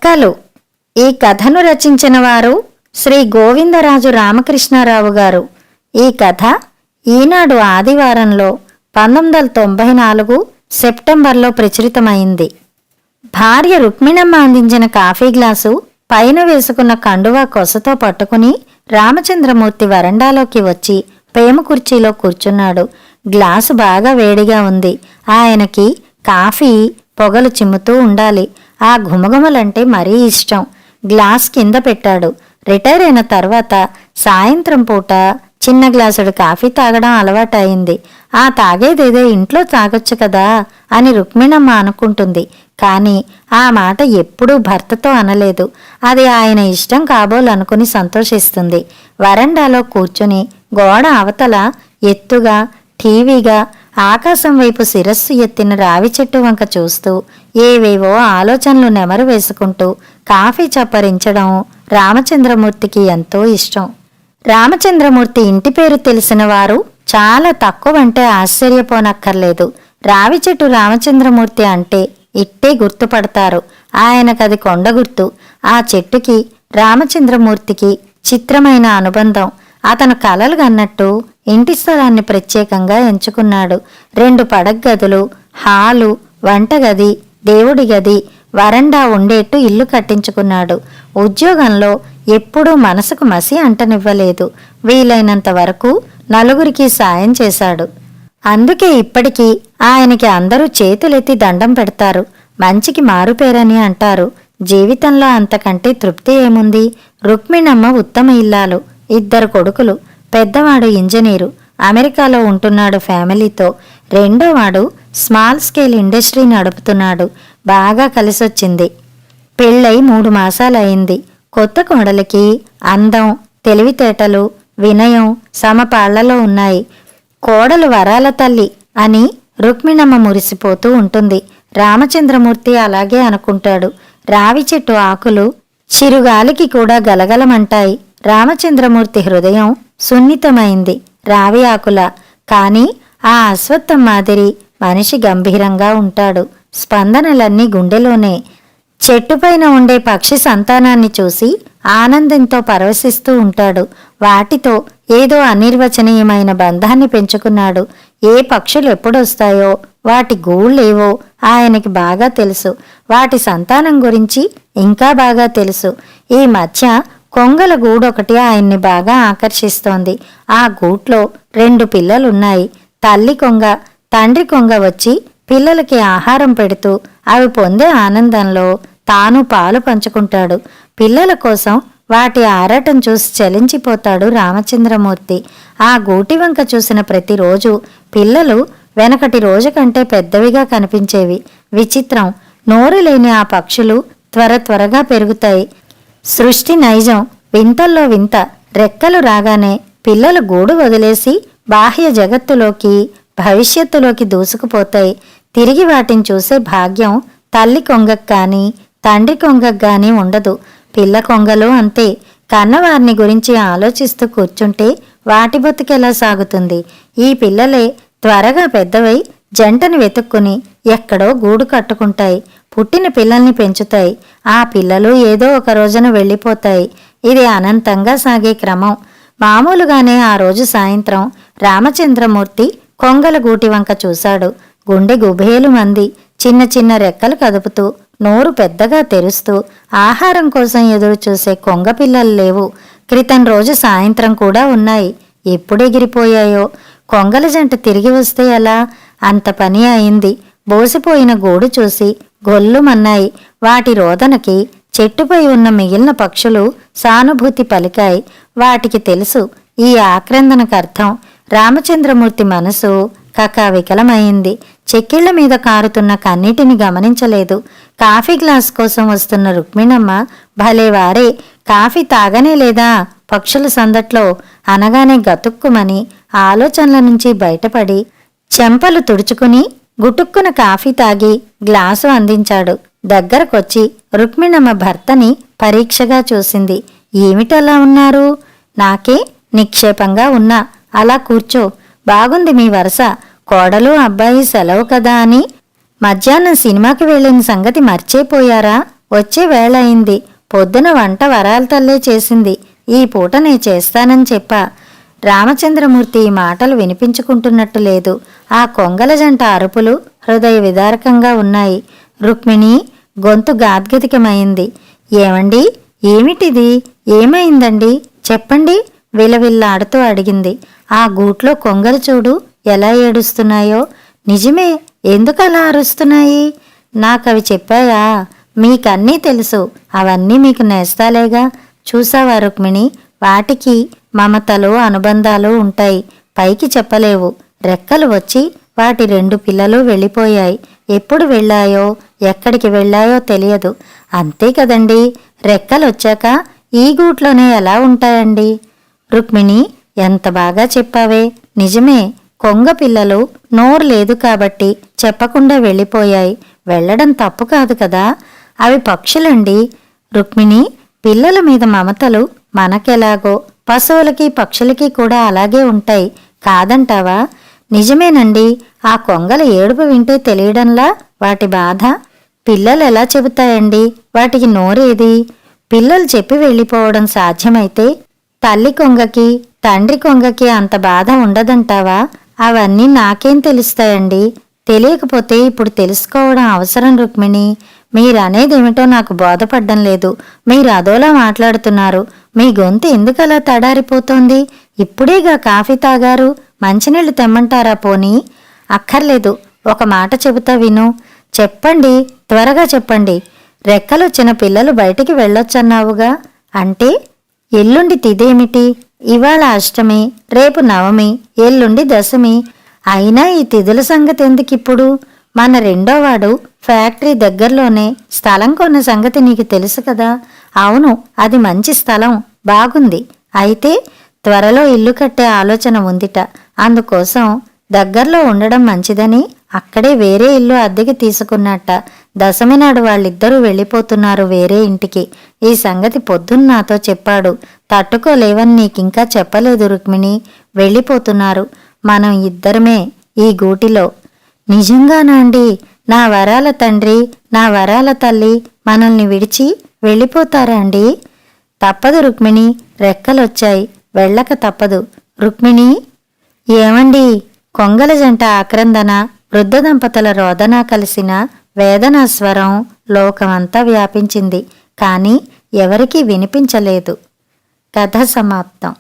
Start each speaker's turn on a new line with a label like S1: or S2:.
S1: రెక్కలు. ఈ కథను రచించిన వారు శ్రీ గోవిందరాజు రామకృష్ణారావు గారు. ఈ కథ ఈనాడు ఆదివారంలో 1994 సెప్టెంబర్లో ప్రచురితమైంది. భార్య రుక్మిణమ్మ అందించిన కాఫీ గ్లాసు పైన వేసుకున్న కండువా కొసతో పట్టుకుని రామచంద్రమూర్తి వరండాలోకి వచ్చి ప్రేమ కుర్చీలో కూర్చున్నాడు. గ్లాసు బాగా వేడిగా ఉంది. ఆయనకి కాఫీ పొగలు చిమ్ముతూ ఉండాలి. ఆ ఘుమఘుమలంటే మరీ ఇష్టం. గ్లాస్ కింద పెట్టాడు. రిటైర్ అయిన తర్వాత సాయంత్రం పూట చిన్న గ్లాసుడు కాఫీ తాగడం అలవాటయింది. ఆ తాగేదేదో ఇంట్లో తాగొచ్చు కదా అని రుక్మిణమ్మ అనుకుంటుంది. కానీ ఆ మాట ఎప్పుడూ భర్తతో అనలేదు. అది ఆయన ఇష్టం కాబోలనుకుని సంతోషిస్తుంది. వరండాలో కూర్చుని గోడ అవతల ఎత్తుగా టీవీగా ఆకాశం వైపు శిరస్సు ఎత్తిన రావి చెట్టు వంక చూస్తూ ఏవేవో ఆలోచనలు నెమరు వేసుకుంటూ కాఫీ చప్పరించడం రామచంద్రమూర్తికి ఎంతో ఇష్టం. రామచంద్రమూర్తి ఇంటి పేరు తెలిసిన వారు చాలా తక్కువంటే ఆశ్చర్యపోనక్కర్లేదు. రావి చెట్టు రామచంద్రమూర్తి అంటే ఇట్టే గుర్తుపడతారు. ఆయనకది కొండ గుర్తు. ఆ చెట్టుకి రామచంద్రమూర్తికి చిత్రమైన అనుబంధం. అతను కలలు కన్నట్టు ఇంటి స్థలాన్ని ప్రత్యేకంగా ఎంచుకున్నాడు. 2 పడగ్గదులు, హాలు, వంటగది, దేవుడి గది, వరండా ఉండేట్టు ఇల్లు కట్టించుకున్నాడు. ఉద్యోగంలో ఎప్పుడూ మనసుకు మసి అంటనివ్వలేదు. వీలైనంత వరకు నలుగురికి సాయం చేశాడు. అందుకే ఇప్పటికీ ఆయనకి అందరూ చేతులెత్తి దండం పెడతారు. మంచికి మారుపేరని అంటారు. జీవితంలో అంతకంటే తృప్తి ఏముంది? రుక్మిణమ్మ ఉత్తమ ఇల్లాలు. 2 కొడుకులు. పెద్దవాడు ఇంజనీరు, అమెరికాలో ఉంటున్నాడు ఫ్యామిలీతో. రెండోవాడు స్మాల్ స్కేల్ ఇండస్ట్రీ నడుపుతున్నాడు. బాగా కలిసొచ్చింది. పెళ్ళై 3 మాసాలయింది. కొత్త కోడలికి అందం, తెలివితేటలు, వినయం సమపాళ్లలో ఉన్నాయి. కోడలు వరాల తల్లి అని రుక్మిణమ్మ మురిసిపోతూ ఉంటుంది. రామచంద్రమూర్తి అలాగే అనుకుంటాడు. రావి చెట్టు ఆకులు చిరుగాలికి కూడా గలగలమంటాయి. రామచంద్రమూర్తి హృదయం సున్నితమైంది రావి ఆకుల. కాని ఆ అశ్వత్థం మాదిరి మనిషి గంభీరంగా ఉంటాడు. స్పందనలన్నీ గుండెలోనే. చెట్టుపైన ఉండే పక్షి సంతానాన్ని చూసి ఆనందంతో పరవశిస్తూ ఉంటాడు. వాటితో ఏదో అనిర్వచనీయమైన బంధాన్ని పెంచుకున్నాడు. ఏ పక్షులు ఎప్పుడొస్తాయో వాటి గూళ్ళేవో ఆయనకి బాగా తెలుసు. వాటి సంతానం గురించి ఇంకా బాగా తెలుసు. ఈ మధ్య కొంగల గూడొకటి ఆయన్ని బాగా ఆకర్షిస్తోంది. ఆ గూట్లో 2 పిల్లలున్నాయి. తల్లి కొంగ, తండ్రి కొంగ వచ్చి పిల్లలకి ఆహారం పెడుతూ అవి పొందే ఆనందంలో తాను పాలు పంచుకుంటాడు. పిల్లల కోసం వాటి ఆరాటం చూసి చలించిపోతాడు రామచంద్రమూర్తి. ఆ గూటి వంక చూసిన ప్రతిరోజు పిల్లలు వెనకటి రోజు కంటే పెద్దవిగా కనిపించేవి. విచిత్రం, నోరు లేని ఆ పక్షులు త్వరగా పెరుగుతాయి. సృష్టి నైజం, వింతల్లో వింత. రెక్కలు రాగానే పిల్లలు గూడు వదిలేసి బాహ్య జగత్తులోకి, భవిష్యత్తులోకి దూసుకుపోతాయి. తిరిగి వాటిని చూసే భాగ్యం తల్లి కొంగకు కానీ తండ్రి కొంగకు కానీ ఉండదు. పిల్ల కొంగలు అంతే. కన్నవారిని గురించి ఆలోచిస్తూ కూర్చుంటే వాటి బతుకెలా సాగుతుంది? ఈ పిల్లలే త్వరగా పెద్దవై జంటను వెతుక్కుని ఎక్కడో గూడు కట్టుకుంటాయి. పుట్టిన పిల్లల్ని పెంచుతాయి. ఆ పిల్లలు ఏదో ఒక రోజున వెళ్ళిపోతాయి. ఇది అనంతంగా సాగే క్రమం. మామూలుగానే ఆ రోజు సాయంత్రం రామచంద్రమూర్తి కొంగల గూటి వంక చూశాడు. గుండె గుబేలు మంది. చిన్న చిన్న రెక్కలు కదుపుతూ, నోరు పెద్దగా తెరుస్తూ ఆహారం కోసం ఎదురు చూసే కొంగ పిల్లలు లేవు. క్రితం రోజు సాయంత్రం కూడా ఉన్నాయి. ఎప్పుడెగిరిపోయాయో. కొంగల జంట తిరిగి వస్తే ఎలా? అంత పని అయింది. బోసిపోయిన గూడు చూసి గొల్లుమన్నాయి. వాటి రోదనకి చెట్టుపై ఉన్న మిగిలిన పక్షులు సానుభూతి పలికాయి. వాటికి తెలుసు ఈ ఆక్రందనకర్థం. రామచంద్రమూర్తి మనసు కకావికలమైంది. చెక్కిళ్ల మీద కారుతున్న కన్నీటిని గమనించలేదు. కాఫీ గ్లాస్ కోసం వస్తున్న రుక్మిణమ్మ భలేవారే, కాఫీ తాగనే లేదా పక్షుల సందట్లో అనగానే గతుక్కుమని ఆలోచనల నుంచి బయటపడి చెంపలు తుడుచుకుని గుటుక్కున కాఫీ తాగి గ్లాసు అందించాడు. దగ్గరకొచ్చి రుక్మిణమ్మ భర్తని పరీక్షగా చూసింది. ఏమిటలా ఉన్నారు? నాకే నిక్షేపంగా ఉన్నా. అలా కూర్చో. బాగుంది మీ వరస. కోడలు అబ్బాయి సెలవు కదా అని మధ్యాహ్నం సినిమాకి వెళ్ళిన సంగతి మర్చిపోయారా? వచ్చే వేళ అయింది. పొద్దున వంట వరాల తల్లే చేసింది. ఈ పూట నే చేస్తానని చెప్పా. రామచంద్రమూర్తి ఈ మాటలు వినిపించుకుంటున్నట్టు లేదు. ఆ కొంగల జంట అరుపులు హృదయ విదారకంగా ఉన్నాయి. రుక్మిణి గొంతు గాద్గదికమైంది. ఏమండి, ఏమిటిది? ఏమైందండి? చెప్పండి, విలవిల్లాడుతూ అడిగింది. ఆ గూట్లో కొంగలు చూడు ఎలా ఏడుస్తున్నాయో. నిజమే, ఎందుకలా అరుస్తున్నాయి? నాకవి చెప్పాయా? మీకన్నీ తెలుసు. అవన్నీ మీకు నేస్తాలేగా. చూసావా రుక్మిణి, వాటికి మమతలు అనుబంధాలు ఉంటాయి. పైకి చెప్పలేవు. రెక్కలు వచ్చి వాటి 2 పిల్లలు వెళ్ళిపోయాయి. ఎప్పుడు వెళ్ళాయో ఎక్కడికి వెళ్ళాయో తెలియదు. అంతే కదండి. రెక్కలొచ్చాక ఈ గూట్లోనే ఎలా ఉంటాయండి? రుక్మిణి, ఎంత బాగా చెప్పావే. నిజమే, కొంగ పిల్లలు నోరు లేదు కాబట్టి చెప్పకుండా వెళ్ళిపోయాయి. వెళ్ళడం తప్పు కాదు కదా. అవి పక్షులండి. రుక్మిణి, పిల్లల మీద మమతలు మనకెలాగో పశువులకి పక్షులకి కూడా అలాగే ఉంటాయి కాదంటావా? నిజమేనండి. ఆ కొంగల ఏడుపు వింటే తెలియడంలా వాటి బాధ. పిల్లలు ఎలా చెబుతాయండి? వాటికి నోరేది? పిల్లలు చెప్పి వెళ్ళిపోవడం సాధ్యమైతే తల్లి కొంగకి తండ్రి కొంగకి అంత బాధ ఉండదంటావా? అవన్నీ నాకేం తెలుస్తాయండి. తెలియకపోతే ఇప్పుడు తెలుసుకోవడం అవసరం రుక్మిణి. మీరనేదేమిటో నాకు బోధపడ్డం లేదు. మీరు అదోలా మాట్లాడుతున్నారు. మీ గొంతు ఎందుకలా తడారిపోతోంది? ఇప్పుడేగా కాఫీ తాగారు. మంచినీళ్లు తెమ్మంటారా పోనీ? అక్కర్లేదు. ఒక మాట చెబుతా విను. చెప్పండి, త్వరగా చెప్పండి. రెక్కలొచ్చిన పిల్లలు బయటికి వెళ్ళొచ్చన్నావుగా. అంటే ఎల్లుండి తిథేమిటి? ఇవాళ అష్టమి, రేపు నవమి, ఎల్లుండి దశమి. అయినా ఈ తిథుల సంగతి ఎందుకిప్పుడు? మన రెండోవాడు ఫ్యాక్టరీ దగ్గరలోనే స్థలం కొన్న సంగతి నీకు తెలుసు కదా. అవును, అది మంచి స్థలం, బాగుంది. అయితే త్వరలో ఇల్లు కట్టే ఆలోచన ఉందిట. అందుకోసం దగ్గరలో ఉండడం మంచిదని అక్కడే వేరే ఇల్లు అద్దెకి తీసుకున్నట్ట. దశమి నాడు వాళ్ళిద్దరూ వెళ్ళిపోతున్నారు వేరే ఇంటికి. ఈ సంగతి పొద్దున్న నాతో చెప్పాడు. తట్టుకోలేవని నీకింకా చెప్పలేదు రుక్మిణి. వెళ్ళిపోతున్నారు. మనం ఇద్దరమే ఈ గూటిలో. నిజంగానా అండి? నా వరాల తండ్రి, నా వరాల తల్లి మనల్ని విడిచి వెళ్ళిపోతారా అండి? తప్పదు రుక్మిణి, రెక్కలొచ్చాయి, వెళ్ళక తప్పదు. రుక్మిణి, ఏమండి? కొంగల జంట ఆక్రందన, వృద్ధ దంపతుల రోదన కలిసిన వేదనా స్వరం లోకమంతా వ్యాపించింది. కానీ ఎవరికీ వినిపించలేదు. కథ సమాప్తం.